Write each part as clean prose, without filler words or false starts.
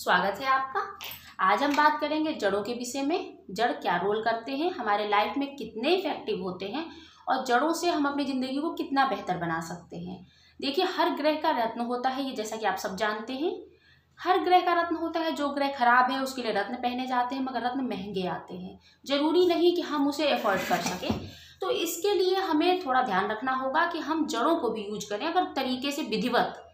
स्वागत है आपका। आज हम बात करेंगे जड़ों के विषय में। जड़ क्या रोल करते हैं, हमारे लाइफ में कितने इफेक्टिव होते हैं और जड़ों से हम अपनी ज़िंदगी को कितना बेहतर बना सकते हैं। देखिए, हर ग्रह का रत्न होता है, ये जैसा कि आप सब जानते हैं। हर ग्रह का रत्न होता है। जो ग्रह खराब है उसके लिए रत्न पहने जाते हैं, मगर रत्न महंगे आते हैं। जरूरी नहीं कि हम उसे अफोर्ड कर सकें, तो इसके लिए हमें थोड़ा ध्यान रखना होगा कि हम जड़ों को भी यूज करें अगर तरीके से विधिवत,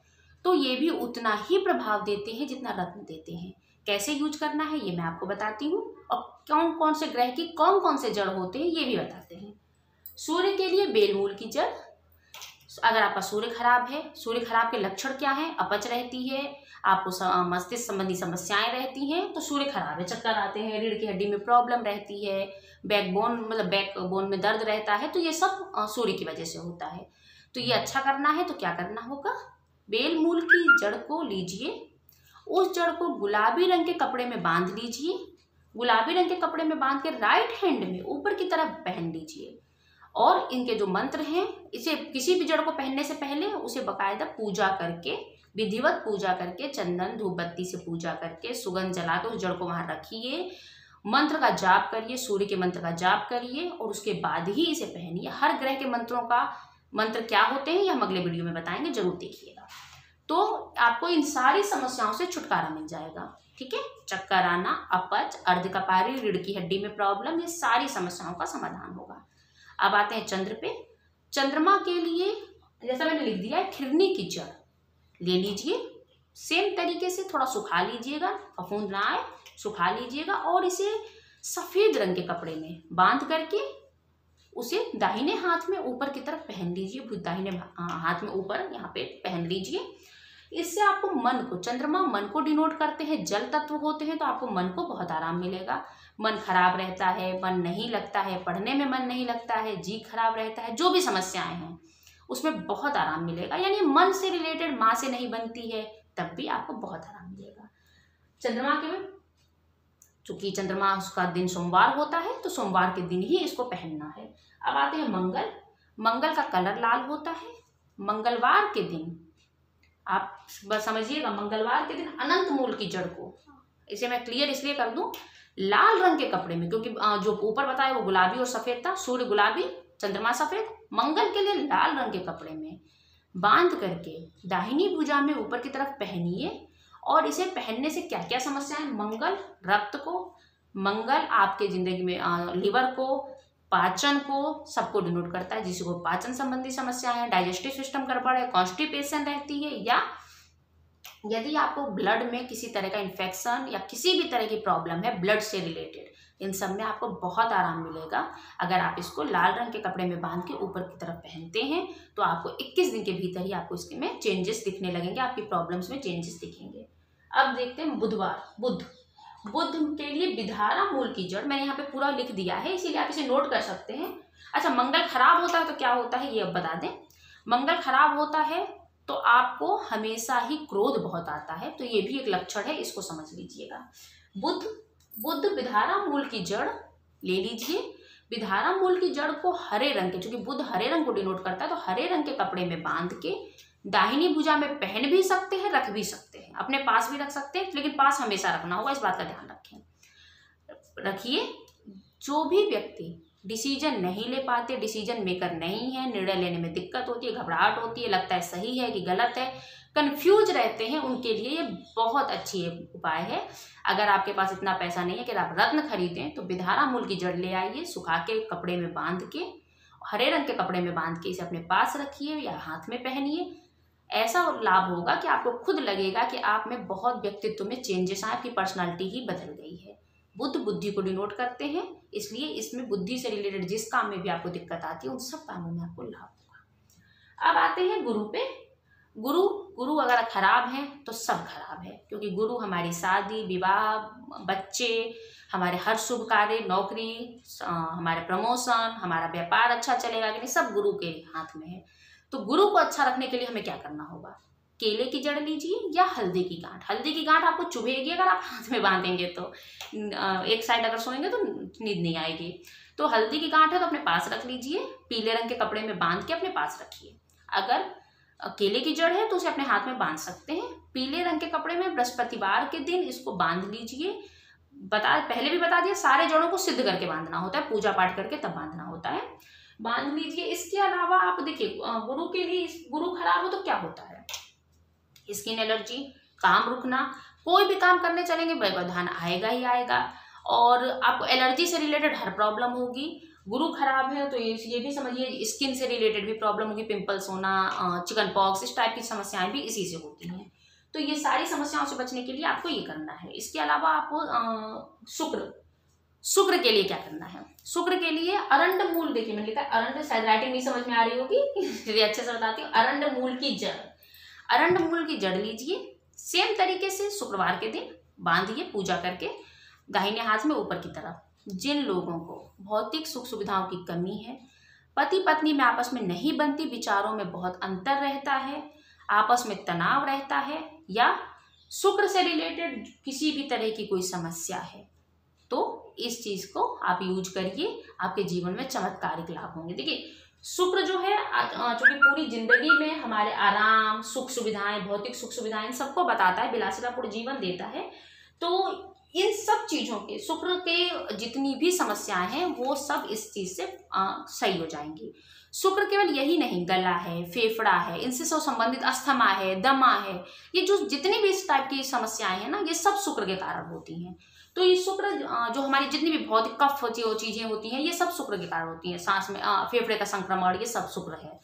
तो ये भी उतना ही प्रभाव देते हैं जितना रत्न देते हैं। कैसे यूज करना है ये मैं आपको बताती हूँ, और कौन कौन से ग्रह की कौन कौन से जड़ होते हैं ये भी बताते हैं। सूर्य के लिए बेलमूल की जड़। अगर आपका सूर्य खराब है, सूर्य खराब के लक्षण क्या है? अपच रहती है, आपको मस्तिष्क संबंधी समस्याएं रहती हैं, तो सूर्य खराब है। चक्कर आते हैं, रीढ़ की हड्डी में प्रॉब्लम रहती है, बैकबोन में दर्द रहता है, तो ये सब सूर्य की वजह से होता है। तो ये अच्छा करना है तो क्या करना होगा? बेलमूल की जड़ को लीजिए, उस जड़ को गुलाबी रंग के कपड़े में बांध लीजिए। गुलाबी रंग के कपड़े में बांध के राइट हैंड में ऊपर की तरफ पहन लीजिए। और इनके जो मंत्र हैं, इसे किसी भी जड़ को पहनने से पहले उसे बकायदा पूजा करके, विधिवत पूजा करके, चंदन धूप बत्ती से पूजा करके, सुगंध जला के उस जड़ को वहां रखिए। मंत्र का जाप करिए, सूर्य के मंत्र का जाप करिए, और उसके बाद ही इसे पहनिए। हर ग्रह के मंत्रों का मंत्र क्या होते हैं ये हम अगले वीडियो में बताएंगे, जरूर देखिएगा। तो आपको इन सारी समस्याओं से छुटकारा मिल जाएगा। ठीक है, चक्कर आना, अपच, अर्धकपारी, रीढ़ की हड्डी में प्रॉब्लम, ये सारी समस्याओं का समाधान होगा। अब आते हैं चंद्र पे। चंद्रमा के लिए जैसा मैंने लिख दिया है, खिरनी की जड़ ले लीजिए। सेम तरीके से थोड़ा सुखा लीजिएगा, फफूंद ना आए, सुखा लीजिएगा और इसे सफेद रंग के कपड़े में बांध करके उसे दाहिने हाथ में ऊपर की तरफ पहन लीजिए। दाहिने हाथ में ऊपर यहाँ पे पहन लीजिए। इससे आपको मन को, चंद्रमा मन को डिनोट करते हैं, जल तत्व होते हैं, तो आपको मन को बहुत आराम मिलेगा। मन खराब रहता है, मन नहीं लगता है, पढ़ने में मन नहीं लगता है, जी खराब रहता है, जो भी समस्याएं हैं उसमें बहुत आराम मिलेगा। यानी मन से रिलेटेड माँ से नहीं बनती है तब भी आपको बहुत आराम मिलेगा। चंद्रमा के, चूंकि चंद्रमा उसका दिन सोमवार होता है, तो सोमवार के दिन ही इसको पहनना है। अब आते हैं मंगल। मंगल का कलर लाल होता है। मंगलवार के दिन आप बस समझिएगा, मंगलवार के दिन अनंत मूल की जड़ को, इसे मैं क्लियर इसलिए कर दूं, लाल रंग के कपड़े में, क्योंकि जो ऊपर बताया वो गुलाबी और सफेद था, सूर्य गुलाबी, चंद्रमा सफेद, मंगल के लिए लाल रंग के कपड़े में बांध करके दाहिनी भुजा में ऊपर की तरफ पहनिए। और इसे पहनने से क्या क्या समस्याएं? मंगल रक्त को, मंगल आपके जिंदगी में लिवर को, पाचन को, सबको डिनोट करता है। जिसको पाचन संबंधी समस्याएं हैं, डाइजेस्टिव सिस्टम गड़बड़ है, कॉन्स्टिपेशन रहती है, या यदि आपको ब्लड में किसी तरह का इन्फेक्शन या किसी भी तरह की प्रॉब्लम है ब्लड से रिलेटेड, इन सब में आपको बहुत आराम मिलेगा अगर आप इसको लाल रंग के कपड़े में बांध के ऊपर की तरफ पहनते हैं। तो आपको 21 दिन के भीतर ही आपको इसमें चेंजेस दिखने लगेंगे, आपकी प्रॉब्लम्स में चेंजेस दिखेंगे। अब देखते हैं बुधवार। बुध के लिए विधारा मूल की जड़, मैंने यहाँ पे पूरा लिख दिया है, इसीलिए आप इसे नोट कर सकते हैं। अच्छा, मंगल खराब होता है तो क्या होता है ये अब बता दें। मंगल खराब होता है तो आपको हमेशा ही क्रोध बहुत आता है, तो ये भी एक लक्षण है, इसको समझ लीजिएगा। बुध विधारा मूल की जड़ ले लीजिए। विधारा मूल की जड़ को हरे रंग के, क्योंकि बुध हरे रंग को डिनोट करता है, तो हरे रंग के कपड़े में बांध के दाहिनी भुजा में पहन भी सकते हैं, रख भी सकते हैं, अपने पास भी रख सकते हैं, लेकिन पास हमेशा रखना होगा, इस बात का ध्यान रखिए। जो भी व्यक्ति डिसीजन नहीं ले पाते, डिसीजन मेकर नहीं है, निर्णय लेने में दिक्कत होती है, घबराहट होती है, लगता है सही है कि गलत है, कंफ्यूज रहते हैं, उनके लिए ये बहुत अच्छी उपाय है। अगर आपके पास इतना पैसा नहीं है कि आप रत्न खरीदें, तो विधारा मूल की जड़ ले आइए, सुखा के कपड़े में बांध के, हरे रंग के कपड़े में बांध के इसे अपने पास रखिए या हाथ में पहनिए। ऐसा लाभ होगा कि आपको खुद लगेगा कि आप में बहुत व्यक्तित्व में चेंजेस आए, आपकी पर्सनालिटी ही बदल गई है। बुध बुद्धि को डिनोट करते हैं, इसलिए इसमें बुद्धि से रिलेटेड जिस काम में भी आपको दिक्कत आती है उन सब कामों में आपको लाभ होगा। अब आते हैं गुरु पे। गुरु अगर खराब है तो सब खराब है, क्योंकि गुरु हमारी शादी, विवाह, बच्चे, हमारे हर शुभ कार्य, नौकरी, हमारे प्रमोशन, हमारा व्यापार अच्छा चलेगा कि नहीं, सब गुरु के हाथ में है। तो गुरु को अच्छा रखने के लिए हमें क्या करना होगा? केले की जड़ लीजिए या हल्दी की गांठ। हल्दी की गांठ आपको चुभेगी अगर आप हाथ में बांधेंगे, तो एक साइड अगर सोएंगे तो नींद नहीं आएगी। तो हल्दी की गांठ है तो अपने पास रख लीजिए, पीले रंग के कपड़े में बांध के अपने पास रखिए। अगर केले की जड़ है तो उसे अपने हाथ में बांध सकते हैं। पीले रंग के कपड़े में बृहस्पतिवार के दिन इसको बांध लीजिए। पहले भी बता दिया, सारे जड़ों को सिद्ध करके बांधना होता है, पूजा पाठ करके तब बांधना होता है, बांध लीजिए। इसके अलावा आप देखिए, गुरु के लिए, गुरु खराब हो तो क्या होता है, स्किन एलर्जी, काम रुकना, कोई भी काम करने चलेंगे व्यवधान आएगा ही आएगा, और आपको एलर्जी से रिलेटेड हर प्रॉब्लम होगी। गुरु खराब है तो ये भी समझिए स्किन से रिलेटेड भी प्रॉब्लम होगी, पिंपल्स होना, चिकन पॉक्स, इस टाइप की समस्याएं भी इसी से होती हैं। तो ये सारी समस्याओं से बचने के लिए आपको ये करना है। इसके अलावा आपको शुक्र के लिए क्या करना है, शुक्र के लिए अरंड मूल, देखिए मैंने लिखा है अरंड, शायद राइटिंग नहीं समझ में आ रही होगी इसलिए अच्छे से बताती हूँ। अरंड मूल की जड़, अरंड मूल की जड़ लीजिए, सेम तरीके से शुक्रवार के दिन बांधिए पूजा करके, दाहिने हाथ में ऊपर की तरफ। जिन लोगों को भौतिक सुख सुविधाओं की कमी है, पति पत्नी में आपस में नहीं बनती, विचारों में बहुत अंतर रहता है, आपस में तनाव रहता है, या शुक्र से रिलेटेड किसी भी तरह की कोई समस्या है, तो इस चीज को आप यूज करिए, आपके जीवन में चमत्कारिक लाभ होंगे। देखिए शुक्र जो है, जो कि पूरी जिंदगी में हमारे आराम, सुख सुविधाएं, भौतिक सुख सुविधाएं, इन सबको बताता है, विलासितापूर्ण जीवन देता है। तो इन सब चीजों के, शुक्र के जितनी भी समस्याएं हैं वो सब इस चीज से सही हो जाएंगी। शुक्र केवल यही नहीं, गला है, फेफड़ा है, इनसे सब संबंधित अस्थमा है, दमा है, ये जो जितनी भी इस टाइप की समस्याएं हैं ना, ये सब शुक्र के कारण होती हैं। तो ये शुक्र जो हमारी जितनी भी भौतिक कफ चीजें होती हैं, ये सब शुक्र के कारण होती हैं। सांस में फेफड़े का संक्रमण, ये सब शुक्र है।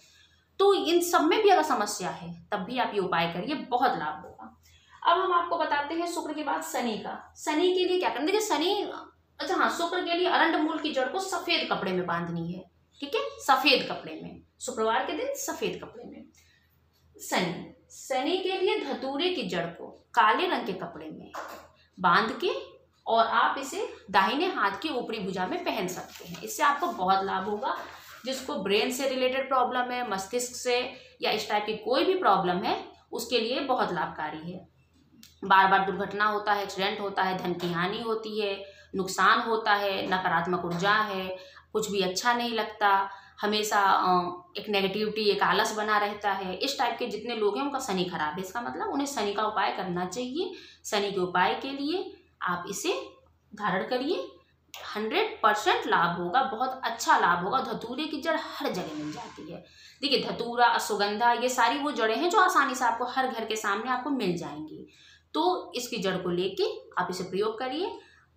तो इन सब में भी अगर समस्या है तब भी आप ये उपाय करिए, बहुत लाभ होगा। अब हम आपको बताते हैं शुक्र के बाद शनि का। शनि के लिए क्या करना, देखिए शनि, अच्छा हाँ, शुक्र के लिए अरंड मूल की जड़ को सफेद कपड़े में बांधनी है, ठीक है, सफेद कपड़े में, शुक्रवार के दिन सफेद कपड़े में। शनि के लिए धतूरे की जड़ को काले रंग के कपड़े में बांध के, और आप इसे दाहिने हाथ की ऊपरी भुजा में पहन सकते हैं। इससे आपको बहुत लाभ होगा। जिसको ब्रेन से रिलेटेड प्रॉब्लम है, मस्तिष्क से या इस टाइप की कोई भी प्रॉब्लम है, उसके लिए बहुत लाभकारी है। बार बार दुर्घटना होता है, एक्सीडेंट होता है, धन की हानि होती है, नुकसान होता है, नकारात्मक ऊर्जा है, कुछ भी अच्छा नहीं लगता, हमेशा एक नेगेटिविटी, एक आलस बना रहता है, इस टाइप के जितने लोग हैं उनका शनि खराब है। इसका मतलब उन्हें शनि का उपाय करना चाहिए। शनि के उपाय के लिए आप इसे धारण करिए, 100% लाभ होगा, बहुत अच्छा लाभ होगा। धतूरे की जड़ हर जगह मिल जाती है। देखिए धतूरा, अश्वगंधा, ये सारी वो जड़ें हैं जो आसानी से आपको हर घर के सामने आपको मिल जाएंगी। तो इसकी जड़ को लेके आप इसे प्रयोग करिए।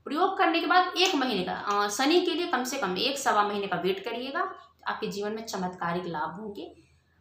प्रयोग करने के बाद 1 महीने का, शनि के लिए कम से कम 1-1.25 महीने का वेट करिएगा, आपके जीवन में चमत्कारिक लाभ होंगे।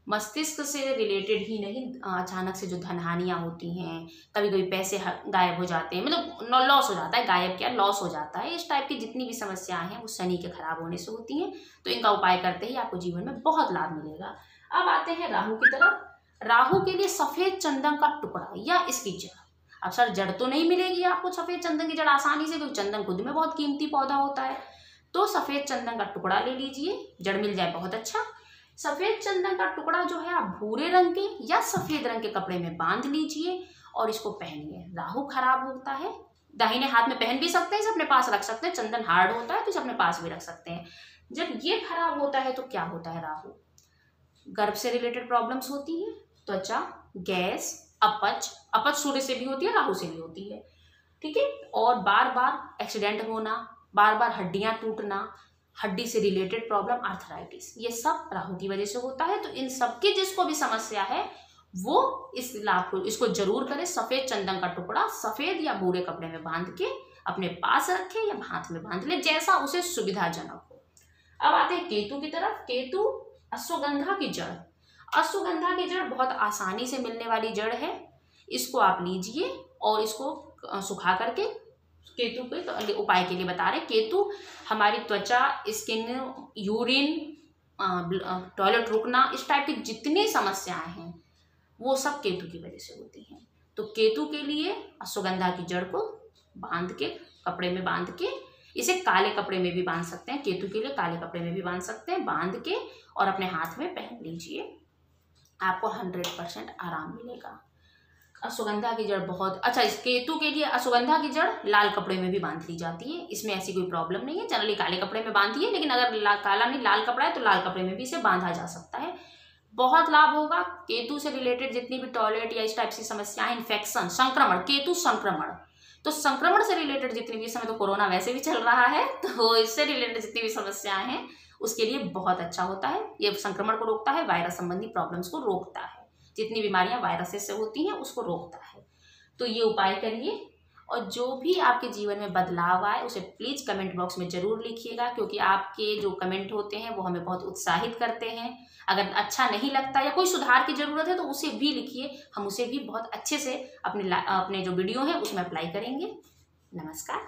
मस्तिष्क से रिलेटेड ही नहीं, अचानक से जो धन हानियाँ होती हैं, कभी कभी पैसे गायब हो जाते हैं, मतलब लॉस हो जाता है, गायब क्या, लॉस हो जाता है, इस टाइप की जितनी भी समस्याएं हैं वो शनि के खराब होने से होती हैं। तो इनका उपाय करते ही आपको जीवन में बहुत लाभ मिलेगा। अब आते हैं राहु की तरफ। राहु के लिए सफेद चंदन का टुकड़ा या इसकी जड़। अब सर जड़ तो नहीं मिलेगी आपको सफेद चंदन की जड़ आसानी से, क्योंकि चंदन खुद में बहुत कीमती पौधा होता है। तो सफेद चंदन का टुकड़ा ले लीजिए, जड़ मिल जाए बहुत अच्छा। सफेद चंदन का टुकड़ा जो है आप भूरे रंग के या सफेद रंग के कपड़े में बांध लीजिए और इसको पहनिए। राहु खराब होता है, दाहिने हाथ में पहन भी सकते हैं, इसे अपने पास रख सकते हैं। चंदन हार्ड होता है तो इसे अपने पास भी रख सकते हैं। जब ये खराब होता है तो क्या होता है, राहु गर्भ से रिलेटेड प्रॉब्लम्स होती है, त्वचा, गैस, अपच सूर्य से भी होती है, राहु से भी होती है, ठीक है। और बार बार एक्सीडेंट होना, बार बार हड्डियां टूटना, हड्डी से रिलेटेड प्रॉब्लम, आर्थराइटिस, ये सब राहु की वजह से होता है। तो इन सब की जिसको भी समस्या है वो इस लाभ को, इसको जरूर करें। सफेद चंदन का टुकड़ा सफेद या भूरे कपड़े में बांध के अपने पास रखे या हाथ में बांध ले, जैसा उसे सुविधाजनक हो। अब आते हैं केतु की तरफ। केतु अश्वगंधा की जड़। अश्वगंधा की जड़ बहुत आसानी से मिलने वाली जड़ है। इसको आप लीजिए और इसको सुखा करके, केतु के तो उपाय के लिए बता रहे। केतु हमारी त्वचा, स्किन, यूरिन, टॉयलेट रुकना, इस टाइप की जितनी समस्याएं हैं वो सब केतु की वजह से होती हैं। तो केतु के लिए अश्वगंधा की जड़ को बांध के, कपड़े में बांध के, इसे काले कपड़े में भी बांध सकते हैं, केतु के लिए काले कपड़े में भी बांध सकते हैं, बांध के और अपने हाथ में पहन लीजिए, आपको 100% आराम मिलेगा। अश्वगंधा की जड़ बहुत अच्छा। इस केतु के लिए अश्वगंधा की जड़ लाल कपड़े में भी बांध ली जाती है, इसमें ऐसी कोई प्रॉब्लम नहीं है। जनरली काले कपड़े में बांधिए, लेकिन अगर काला नहीं लाल कपड़ा है तो लाल कपड़े में भी इसे बांधा जा सकता है। बहुत लाभ होगा। केतु से रिलेटेड जितनी भी टॉयलेट या इस टाइप की समस्याएं, इन्फेक्शन, संक्रमण, केतु संक्रमण, तो संक्रमण से रिलेटेड जितनी भी, समय तो कोरोना वैसे भी चल रहा है, तो इससे रिलेटेड जितनी भी समस्याएं हैं उसके लिए बहुत अच्छा होता है। ये संक्रमण को रोकता है, वायरस संबंधी प्रॉब्लम्स को रोकता है, जितनी बीमारियां वायरसेस से होती हैं उसको रोकता है। तो ये उपाय करिए, और जो भी आपके जीवन में बदलाव आए उसे प्लीज़ कमेंट बॉक्स में ज़रूर लिखिएगा, क्योंकि आपके जो कमेंट होते हैं वो हमें बहुत उत्साहित करते हैं। अगर अच्छा नहीं लगता या कोई सुधार की ज़रूरत है तो उसे भी लिखिए, हम उसे भी बहुत अच्छे से अपने जो वीडियो है उसमें अप्लाई करेंगे। नमस्कार।